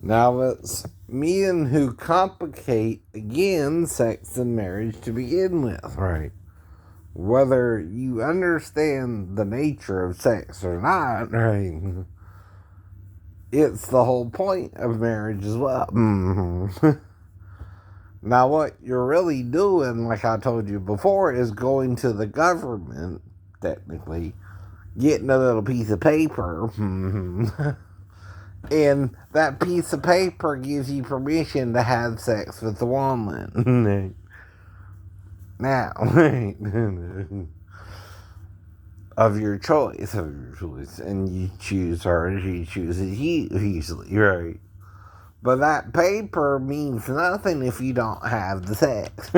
Now it's men who complicate, again, sex and marriage to begin with, right? Whether you understand the nature of sex or not, right? It's the whole point of marriage as well. Mm-hmm. Now, what you're really doing, like I told you before, is going to the government, technically, getting a little piece of paper, and that piece of paper gives you permission to have sex with the woman. Now, of your choice, and you choose her, she chooses you, usually, right? But that paper means nothing if you don't have the sex.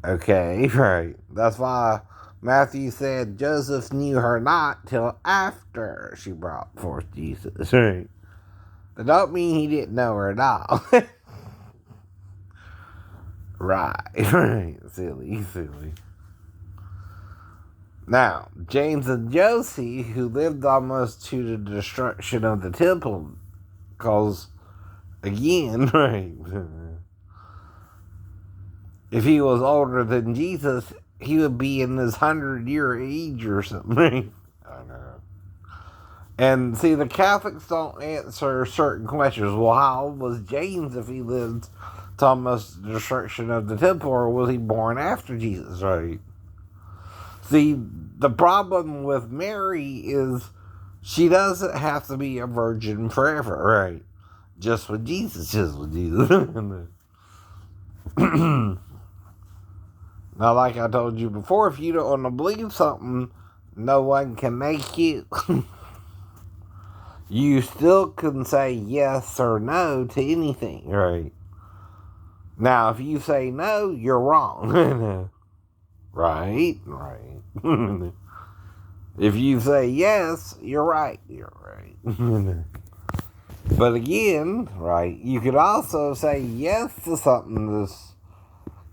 Okay, right. That's why Matthew said Joseph knew her not till after she brought forth Jesus. Right. That don't mean he didn't know her at all. Right. Silly. Now, James and Josie, who lived almost to the destruction of the temple, because, again, right, if he was older than Jesus, he would be in his 100-year age or something. I know. And see, the Catholics don't answer certain questions. Well, how old was James if he lived to almost the destruction of the temple, or was he born after Jesus, right? See, the problem with Mary is she doesn't have to be a virgin forever, right? Just with Jesus. Now, like I told you before, if you don't want to believe something, no one can make you. You still can say yes or no to anything, right? Now, if you say no, you're wrong. Right. If you say yes, you're right. But again, right, you could also say yes to something that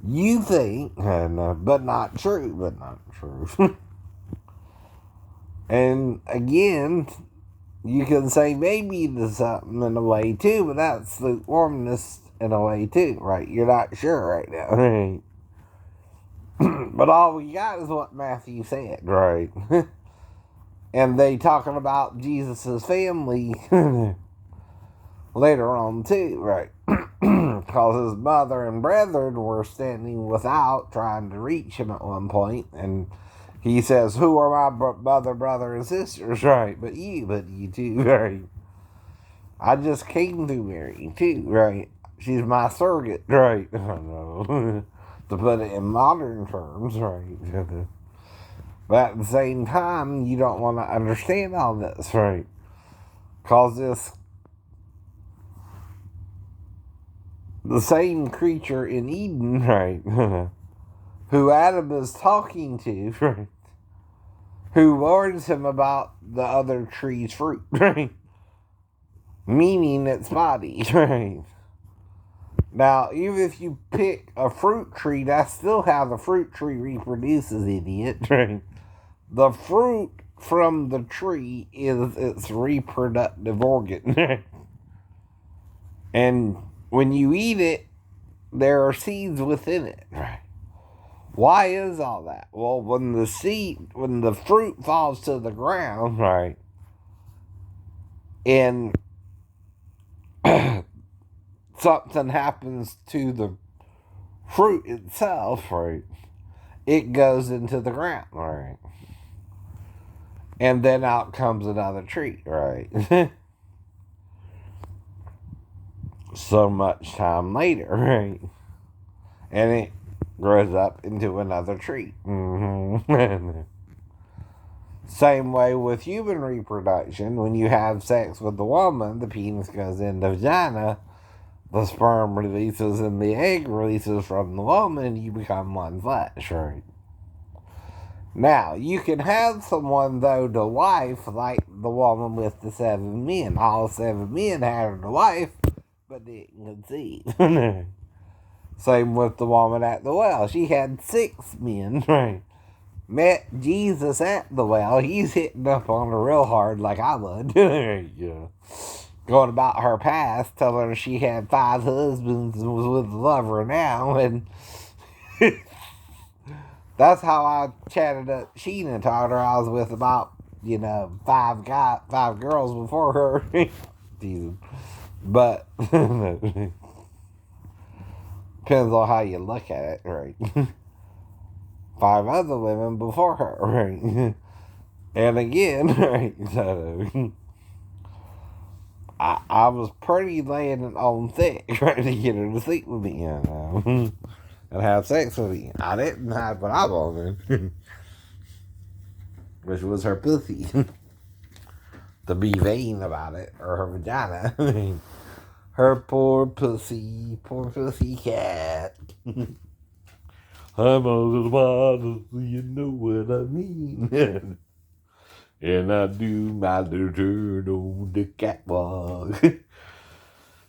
you think, but not true. And again, you can say maybe to something in a way too, but that's lukewarmness in a way too, right? You're not sure right now, right? But all we got is what Matthew said, right? And they talking about Jesus' family later on too, right? Because his mother and brethren were standing without trying to reach him at one point, and he says, "Who are my mother, brother, and sisters?" Right? But you too, right? I just came to Mary too, right? She's my surrogate, right? I don't know. To put it in modern terms, right? But at the same time, you don't want to understand all this, right? Because the same creature in Eden, right? Who Adam is talking to, right? Who warns him about the other tree's fruit, right? Meaning its body, right? Now, even if you pick a fruit tree, that's still how the fruit tree reproduces, idiot, right? The fruit from the tree is its reproductive organ. And when you eat it, there are seeds within it, right? Why is all that? Well, when the fruit falls to the ground, right, and something happens to the fruit itself, right, it goes into the ground, right, and then out comes another tree, right. So much time later, right, and it grows up into another tree. Same way with human reproduction. When you have sex with the woman, the penis goes in the vagina, the sperm releases and the egg releases from the woman, and you become one flesh, right? Now, you can have someone, though, to wife, like the woman with the 7 men. All 7 men had her to wife, but didn't conceive. Same with the woman at the well. She had 6 men, right? Met Jesus at the well. He's hitting up on her real hard like I would. Yeah. going about her past, telling her she had 5 husbands and was with a lover now, and that's how I chatted up Sheena, told her I was with about, 5 girls before her. Jesus. But depends on how you look at it, right? 5 other women before her, right? And again, right? So I was pretty laying it on thick, trying to get her to sleep with me, and have sex with me. I didn't have what I wanted, which was her pussy. To be vain about it, or her vagina. Her poor pussy cat. I'm a little model, so you know what I mean. And I do my little turn on the catwalk.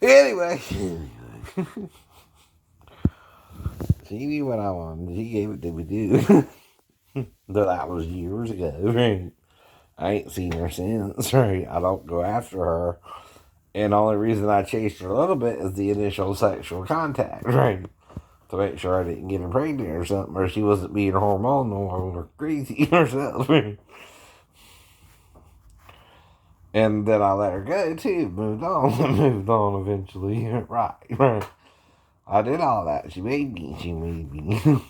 Anyway, she knew what I wanted. She gave it to me too. Though that was years ago, right? I ain't seen her since, right? I don't go after her. And the only reason I chased her a little bit is the initial sexual contact, right? To make sure I didn't get her pregnant or something, or she wasn't being hormonal or crazy or something. And then I let her go too, moved on eventually. Right. I did all that. She made me.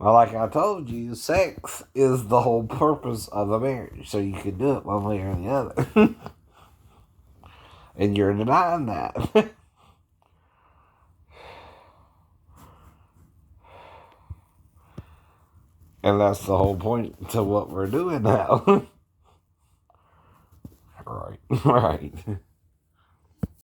Well, like I told you, sex is the whole purpose of a marriage, so you can do it one way or the other. And you're denying that. And that's the whole point to what we're doing now. Right.